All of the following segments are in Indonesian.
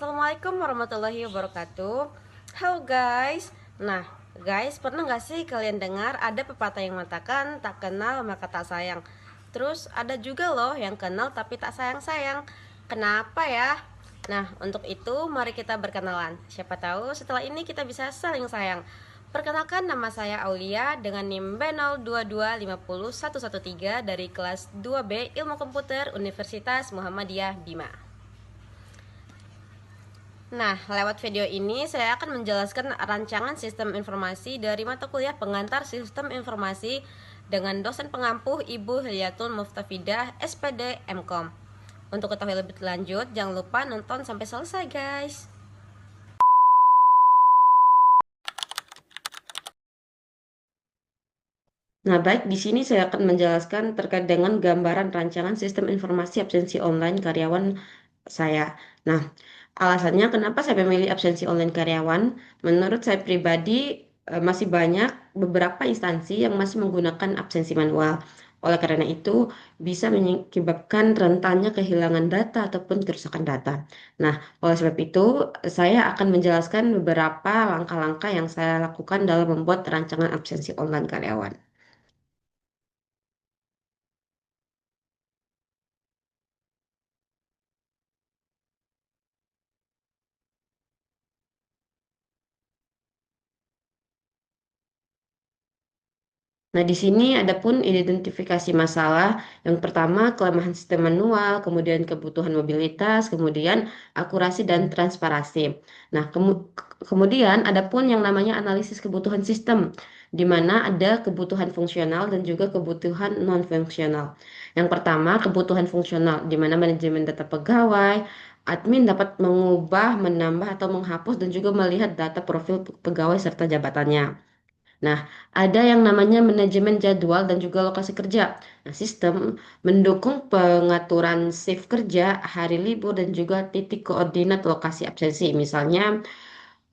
Assalamualaikum warahmatullahi wabarakatuh. Halo guys. Nah guys, pernah gak sih kalian dengar ada pepatah yang mengatakan tak kenal maka tak sayang? Terus ada juga loh yang kenal tapi tak sayang-sayang. Kenapa ya? Nah, untuk itu mari kita berkenalan. Siapa tahu setelah ini kita bisa saling sayang. Perkenalkan, nama saya Aulia dengan NIM B02250113 dari kelas 2B Ilmu Komputer Universitas Muhammadiyah Bima. Nah, lewat video ini saya akan menjelaskan rancangan sistem informasi dari mata kuliah pengantar sistem informasi dengan dosen pengampuh Ibu Hilyatul Muftafidah, SPD, MKOM. Untuk ketahui lebih lanjut, jangan lupa nonton sampai selesai, guys. Nah, baik, di sini saya akan menjelaskan terkait dengan gambaran rancangan sistem informasi absensi online karyawan saya. Nah, alasannya kenapa saya memilih absensi online karyawan? Menurut saya pribadi, masih banyak beberapa instansi yang masih menggunakan absensi manual. Oleh karena itu, bisa menyebabkan rentannya kehilangan data ataupun kerusakan data. Nah, oleh sebab itu, saya akan menjelaskan beberapa langkah-langkah yang saya lakukan dalam membuat rancangan absensi online karyawan. Nah, di sini ada pun identifikasi masalah. Yang pertama, kelemahan sistem manual, kemudian kebutuhan mobilitas, kemudian akurasi dan transparansi. Nah, kemudian ada pun yang namanya analisis kebutuhan sistem, di mana ada kebutuhan fungsional dan juga kebutuhan non-fungsional. Yang pertama, kebutuhan fungsional, di mana manajemen data pegawai, admin dapat mengubah, menambah, atau menghapus dan juga melihat data profil pegawai serta jabatannya. Nah, ada yang namanya manajemen jadwal dan juga lokasi kerja. Nah, sistem mendukung pengaturan shift kerja, hari libur, dan juga titik koordinat lokasi absensi, misalnya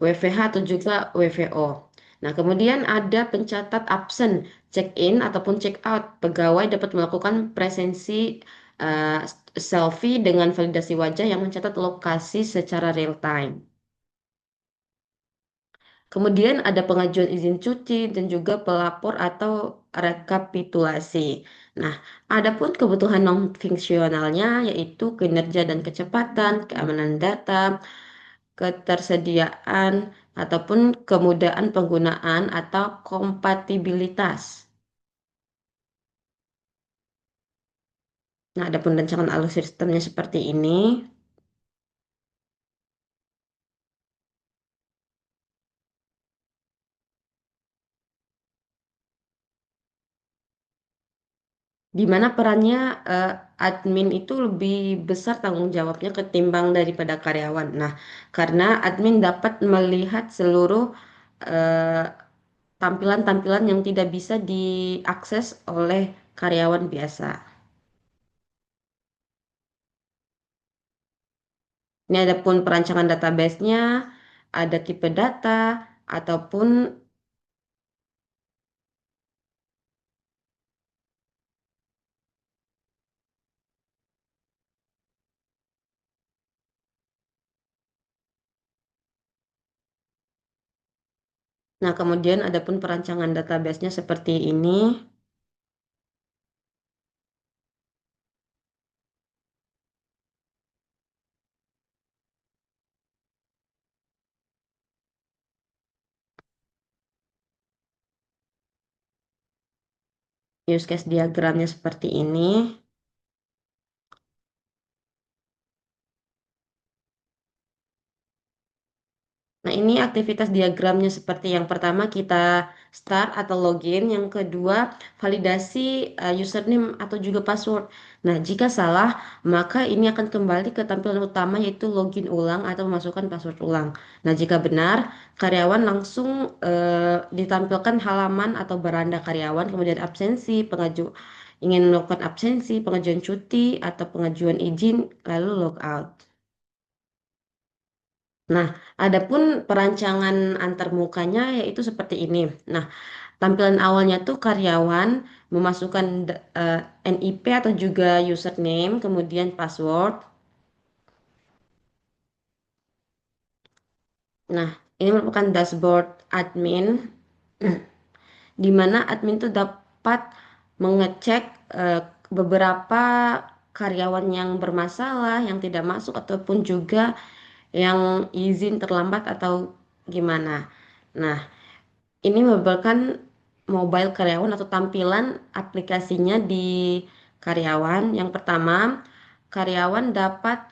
WFH atau juga WFO. Nah, kemudian ada pencatat absen, check-in ataupun check-out. Pegawai dapat melakukan presensi eh, selfie dengan validasi wajah yang mencatat lokasi secara real time. Kemudian ada pengajuan izin cuti dan juga pelapor atau rekapitulasi. Nah, ada pun kebutuhan non-fungsionalnya yaitu kinerja dan kecepatan, keamanan data, ketersediaan, ataupun kemudahan penggunaan atau kompatibilitas. Nah, ada pun rancangan alur sistemnya seperti ini. Di mana perannya eh, admin itu lebih besar tanggung jawabnya ketimbang daripada karyawan. Nah, karena admin dapat melihat seluruh eh, tampilan-tampilan yang tidak bisa diakses oleh karyawan biasa. Ini ada pun perancangan database-nya, ada tipe data, ataupun, nah kemudian ada pun perancangan database-nya seperti ini. Use case diagramnya seperti ini. Nah, ini aktivitas diagramnya seperti yang pertama kita start atau login, yang kedua validasi username atau juga password. Nah, jika salah, maka ini akan kembali ke tampilan utama yaitu login ulang atau memasukkan password ulang. Nah, jika benar, karyawan langsung ditampilkan halaman atau beranda karyawan, kemudian absensi, ingin melakukan absensi, pengajuan cuti atau pengajuan izin, lalu logout. Nah, adapun perancangan antarmukanya yaitu seperti ini. Nah, tampilan awalnya tuh karyawan memasukkan NIP atau juga username, kemudian password. Nah, ini merupakan dashboard admin, di mana admin itu dapat mengecek eh, beberapa karyawan yang bermasalah, yang tidak masuk ataupun juga yang izin terlambat atau gimana. Nah, ini merupakan mobile karyawan atau tampilan aplikasinya di karyawan. Yang pertama, karyawan dapat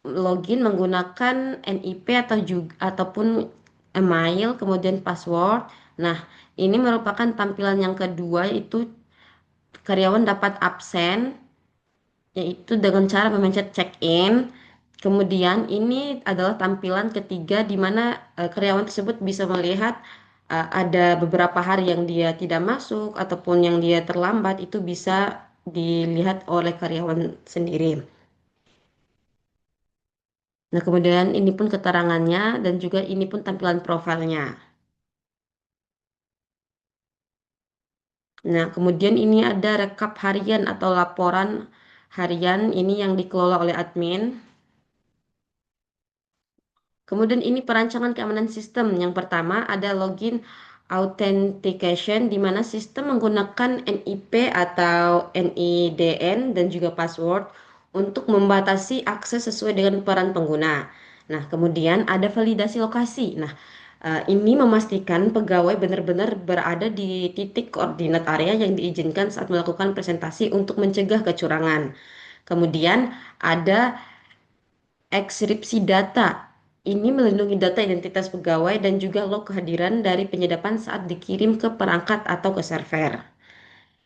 login menggunakan NIP atau juga ataupun email kemudian password. Nah, ini merupakan tampilan yang kedua, yaitu karyawan dapat absen yaitu dengan cara memencet check-in. Kemudian ini adalah tampilan ketiga di mana karyawan tersebut bisa melihat ada beberapa hari yang dia tidak masuk ataupun yang dia terlambat, itu bisa dilihat oleh karyawan sendiri. Nah, kemudian ini pun keterangannya dan juga ini pun tampilan profilnya. Nah, kemudian ini ada rekap harian atau laporan harian ini yang dikelola oleh admin. Kemudian ini perancangan keamanan sistem. Yang pertama ada login authentication di mana sistem menggunakan NIP atau NIDN dan juga password untuk membatasi akses sesuai dengan peran pengguna. Nah, kemudian ada validasi lokasi. Nah, ini memastikan pegawai benar-benar berada di titik koordinat area yang diizinkan saat melakukan presentasi untuk mencegah kecurangan. Kemudian ada ekskripsi data. Ini melindungi data identitas pegawai dan juga log kehadiran dari penyedapan saat dikirim ke perangkat atau ke server.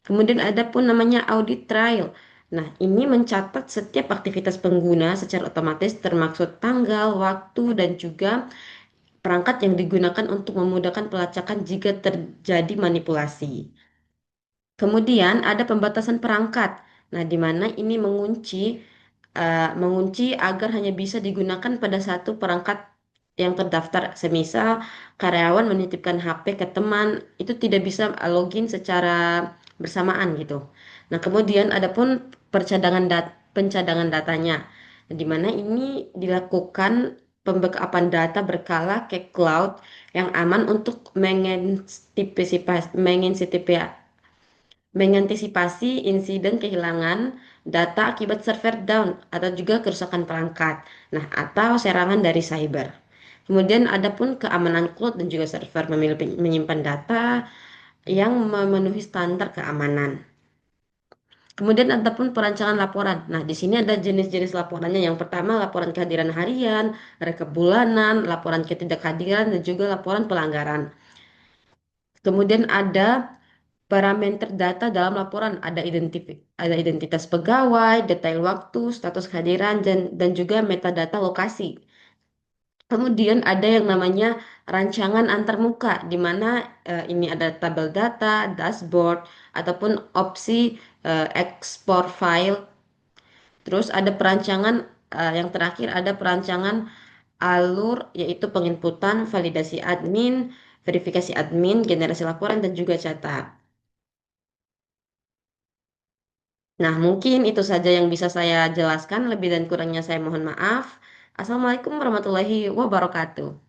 Kemudian ada pun namanya audit trail. Nah, ini mencatat setiap aktivitas pengguna secara otomatis termasuk tanggal, waktu, dan juga perangkat yang digunakan untuk memudahkan pelacakan jika terjadi manipulasi. Kemudian ada pembatasan perangkat. Nah, di mana ini mengunci agar hanya bisa digunakan pada satu perangkat yang terdaftar. Semisal karyawan menitipkan HP ke teman, itu tidak bisa login secara bersamaan gitu. Nah, kemudian ada pun pencadangan datanya. Nah, di mana ini dilakukan pembackupan data berkala ke cloud yang aman untuk mengantisipasi insiden kehilangan data akibat server down atau juga kerusakan perangkat. Nah, atau serangan dari cyber. Kemudian ada pun keamanan cloud dan juga server menyimpan data yang memenuhi standar keamanan. Kemudian ada pun perancangan laporan. Nah, di sini ada jenis-jenis laporannya. Yang pertama, laporan kehadiran harian, rekap bulanan, laporan ketidakhadiran, dan juga laporan pelanggaran. Kemudian ada parameter data dalam laporan, ada identitas pegawai, detail waktu, status kehadiran, dan juga metadata lokasi. Kemudian ada yang namanya rancangan antarmuka, di mana ini ada tabel data, dashboard, ataupun opsi ekspor file. Terus ada perancangan yang terakhir ada perancangan alur, yaitu penginputan, validasi admin, verifikasi admin, generasi laporan, dan juga catat. Nah, mungkin itu saja yang bisa saya jelaskan. Lebih dan kurangnya saya mohon maaf. Assalamualaikum warahmatullahi wabarakatuh.